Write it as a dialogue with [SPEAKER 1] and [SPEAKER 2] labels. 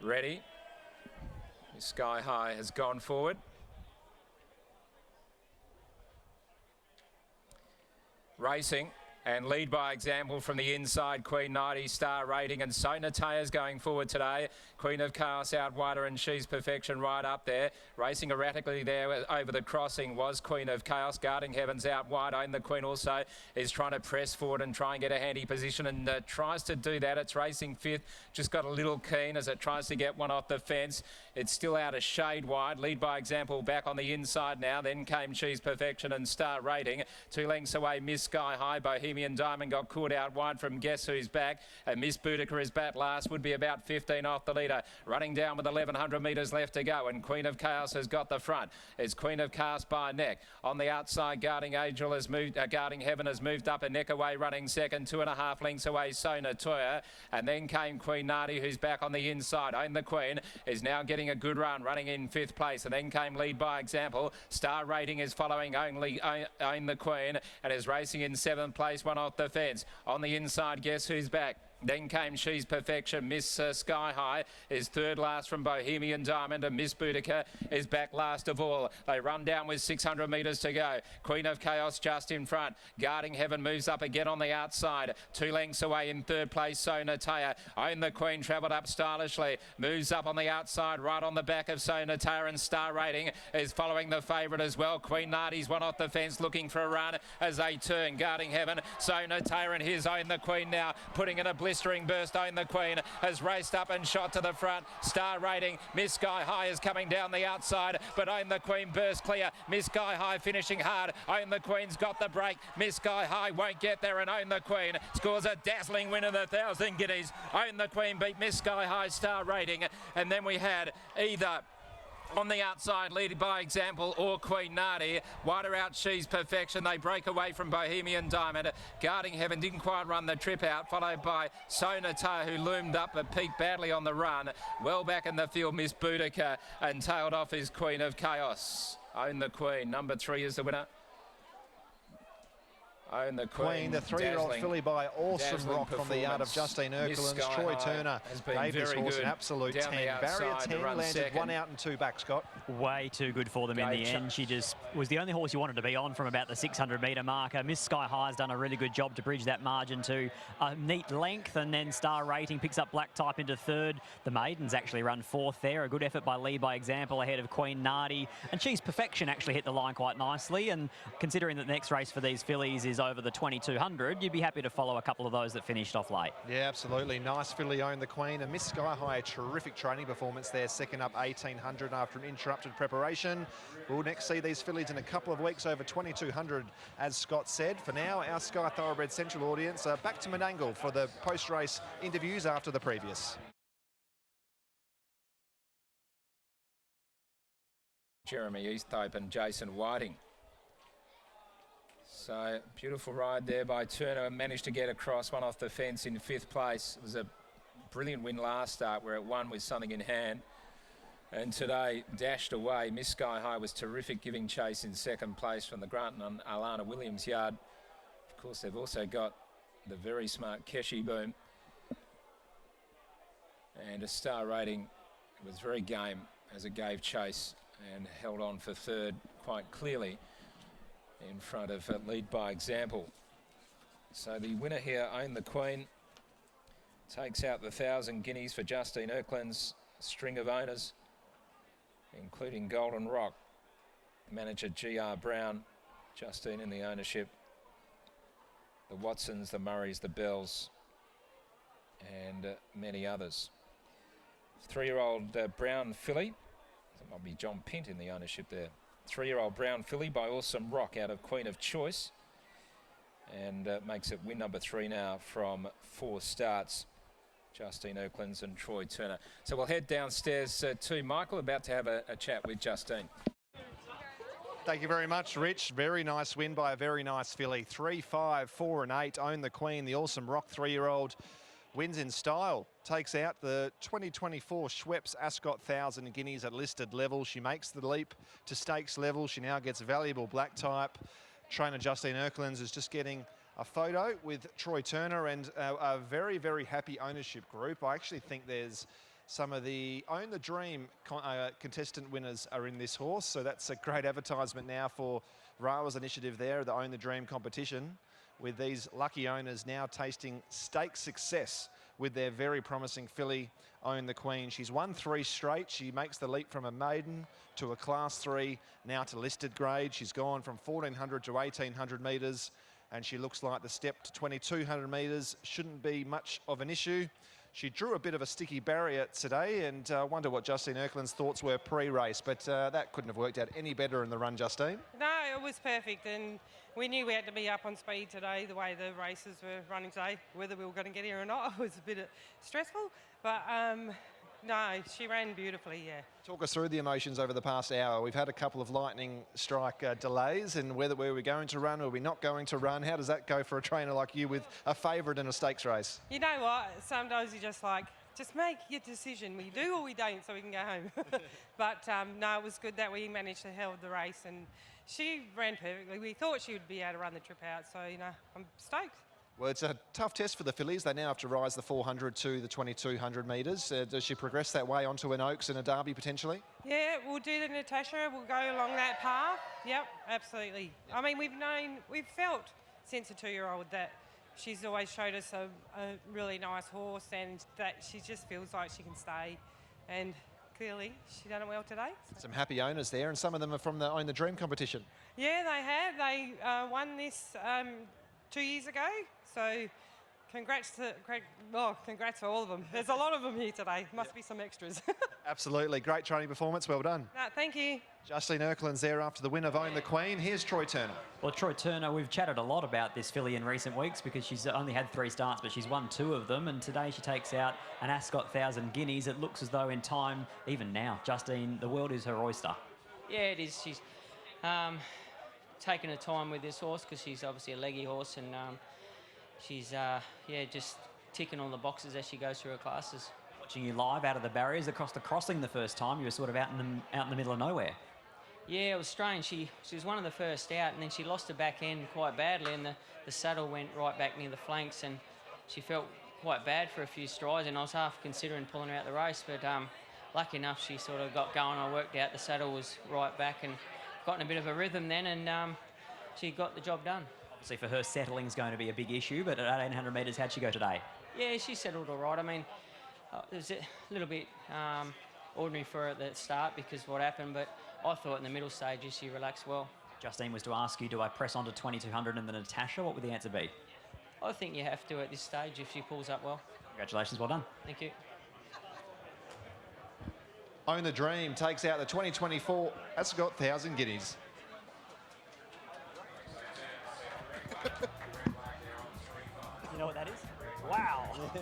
[SPEAKER 1] ready. Sky High has gone forward. Racing. And lead by example from the inside, Queen 90 Star Rating, and Sonatea's going forward today. Queen of Chaos out wider, and She's Perfection right up there. Racing erratically there over the crossing was Queen of Chaos. Guarding Heavens out wide. Own the Queen also is trying to press forward and try and get a handy position, and tries to do that. It's racing fifth, just got a little keen as it tries to get one off the fence. It's still out a shade wide. Lead by example back on the inside now. Then came She's Perfection and Star Rating. 2 lengths away, Miss Sky High. Bohemian Diamond got caught out wide from Guess Who's Back, and Miss Boudica is back last, would be about 15 off the leader, running down with 1100 metres left to go, and Queen of Chaos has got the front. It's Queen of Chaos by a neck. On the outside, Guarding Angel has moved, Guarding Heaven has moved up a neck away, running second, 2.5 lengths away, Sonateia, and then came Queen Nardi, who's back on the inside. Own the Queen is now getting a good run, running in 5th place, and then came Lead by Example. Star Rating is following only Own the Queen, and is racing in 7th place, one off the fence. On the inside, Guess Who's Back. Then came She's Perfection. Miss Sky High is third last from Bohemian Diamond, and Miss Boudica is back last of all. They run down with 600 metres to go. Queen of Chaos just in front. Guarding Heaven moves up again on the outside. 2 lengths away in 3rd place, Sonateia. Own the Queen travelled up stylishly. Moves up on the outside, right on the back of Sonateia, and Star Rating is following the favourite as well. Queen Nardi's one off the fence, looking for a run as they turn. Guarding Heaven, Sonateia and his Own the Queen now, putting in a blistering burst. Own the Queen has raced up and shot to the front. Star Rating, Miss Sky High is coming down the outside, but Own the Queen burst clear. Miss Sky High finishing hard. Own the Queen's got the break. Miss Sky High won't get there, and Own the Queen scores a dazzling win of the 1,000 guineas. Own the Queen beat Miss Sky High, Star Rating, and then we had either on the outside, Lead by Example or Queen Nardi. Wider out, She's Perfection. They break away from Bohemian Diamond. Guarding Heaven didn't quite run the trip out, followed by Sonateia, who loomed up but peaked badly on the run. Well back in the field, Miss Boudica, and tailed off is Queen of Chaos. Own the Queen. Number 3 is the winner. Own the Queen.
[SPEAKER 2] The 3-year-old filly by Awesome Rock from the yard of Justine Erkelen's. Troy Turner gave this horse an absolute 10. Barrier 10 landed second. 1 out and 2 back, Scott.
[SPEAKER 3] Way too good for them in the end. She just was the only horse you wanted to be on from about the 600-metre marker. Miss Sky High has done a really good job to bridge that margin to a neat length, and then Star Rating picks up Black Type into 3rd. The Maidens actually run 4th there. A good effort by Lead by Example ahead of Queen Nardi, and She's Perfection actually hit the line quite nicely, and considering that the next race for these fillies is over the 2200, you'd be happy to follow a couple of those that finished off late.
[SPEAKER 2] Yeah, absolutely. Nice filly, Own the Queen. And Miss Sky High, a terrific training performance there, second up 1800 after an interrupted preparation. We'll next see these fillies in a couple of weeks over 2200, as Scott said. For now, our Sky Thoroughbred Central audience are back to Menangle for the post-race interviews after the previous.
[SPEAKER 1] Jeremy Easthope and Jason Whiting. So, beautiful ride there by Turner. Managed to get across, one off the fence in 5th place. It was a brilliant win last start where it won with something in hand. And today, dashed away. Miss Sky High was terrific, giving chase in 2nd place from the Grant and Alana Williams yard. Of course, they've also got the very smart Keshi Boom. And a Star Rating was very game as it gave chase and held on for 3rd quite clearly in front of Lead by Example. So the winner here, Own the Queen, takes out the 1,000 guineas for Justine Erkelen's string of owners, including Golden Rock, manager G.R. Brown, Justine in the ownership, the Watsons, the Murrays, the Bells, and many others. 3-year-old Brown filly, that might be John Pint in the ownership there. 3-year-old Brown filly by Awesome Rock out of Queen of Choice, and makes it win number 3 now from 4 starts. Justine Erkelen's and Troy Turner. So we'll head downstairs to Michael, about to have a chat with Justine.
[SPEAKER 2] Thank you very much, Rich. Very nice win by a very nice filly. 3, 5, 4 and 8. Own the Queen, the Awesome Rock 3-year-old. Wins in style, takes out the 2024 Schweppes Ascot 1,000 guineas at listed level. She makes the leap to stakes level. She now gets valuable black type. Trainer Justine Erkelen's is just getting a photo with Troy Turner and a very, very happy ownership group. I actually think there's Some of the Own the Dream contestant winners are in this horse, so that's a great advertisement now for RWWA's initiative there, the Own the Dream competition, with these lucky owners now tasting stake success with their very promising filly, Own the Queen. She's won 3 straight. She makes the leap from a maiden to a Class 3, now to listed grade. She's gone from 1,400 to 1,800 metres, and she looks like the step to 2,200 metres shouldn't be much of an issue. She drew a bit of a sticky barrier today, and I wonder what Justine Erkland's thoughts were pre-race, but that couldn't have worked out any better in the run, Justine.
[SPEAKER 4] No, it was perfect, and we knew we had to be up on speed today, the way the races were running today. Whether we were going to get here or not was a bit stressful, but no, she ran beautifully, yeah.
[SPEAKER 2] Talk us through the emotions over the past hour. We've had a couple of lightning strike delays, and were we going to run or were we not going to run? How does that go for a trainer like you with a favourite in a stakes race?
[SPEAKER 4] You know what? Sometimes you just make your decision. We do or we don't, so we can go home. But no, it was good that we managed to hold the race, and she ran perfectly. We thought she would be able to run the trip out, so, you know, I'm stoked.
[SPEAKER 2] Well, it's a tough test for the fillies. They now have to rise the 400 to the 2,200 metres. Does she progress that way onto an Oaks and a Derby potentially?
[SPEAKER 4] Yeah, we'll do the Natasha. We'll go along that path. Yep, absolutely. I mean, we've felt since a 2-year-old that she's always showed us a really nice horse, and that she just feels like she can stay. And clearly, she done it well today.
[SPEAKER 2] Some happy owners there, and some of them are from the Own the Dream competition.
[SPEAKER 4] Yeah, they have. They won this 2 years ago. So congrats to all of them. There's a lot of them here today. Must be some extras.
[SPEAKER 2] Absolutely. Great training performance. Well done.
[SPEAKER 4] No, thank you.
[SPEAKER 2] Justine Erkland's there after the win of Own the Queen. Here's Troy Turner.
[SPEAKER 3] Well, Troy Turner, we've chatted a lot about this filly in recent weeks because she's only had 3 starts, but she's won 2 of them. And today she takes out an Ascot 1,000 guineas. It looks as though in time, even now, Justine, the world is her oyster.
[SPEAKER 5] Yeah, it is. She's taken her time with this horse because she's obviously a leggy horse, and she's just ticking all the boxes as she goes through her classes.
[SPEAKER 3] Watching you live out of the barriers across the crossing the first time, you were sort of out in the middle of nowhere.
[SPEAKER 5] Yeah, it was strange. She was one of the first out, and then she lost her back end quite badly, and the saddle went right back near the flanks, and she felt quite bad for a few strides, and I was half considering pulling her out the race, but lucky enough she sort of got going. I worked out the saddle was right back and got in a bit of a rhythm then, and she got the job done.
[SPEAKER 3] Obviously for her, settling's going to be a big issue, but at 1,800 metres, how'd she go today?
[SPEAKER 5] Yeah, she settled all right. I mean, it was a little bit ordinary for her at the start because of what happened, but I thought in the middle stages she relaxed well.
[SPEAKER 3] Justine was to ask you, do I press on to 2,200 and the Natasha? What would the answer be?
[SPEAKER 5] I think you have to at this stage if she pulls up well.
[SPEAKER 3] Congratulations, well done.
[SPEAKER 5] Thank you.
[SPEAKER 2] Own the Dream takes out the 2024 Ascot 1,000 guineas.
[SPEAKER 3] You know what that is? Wow. Yeah.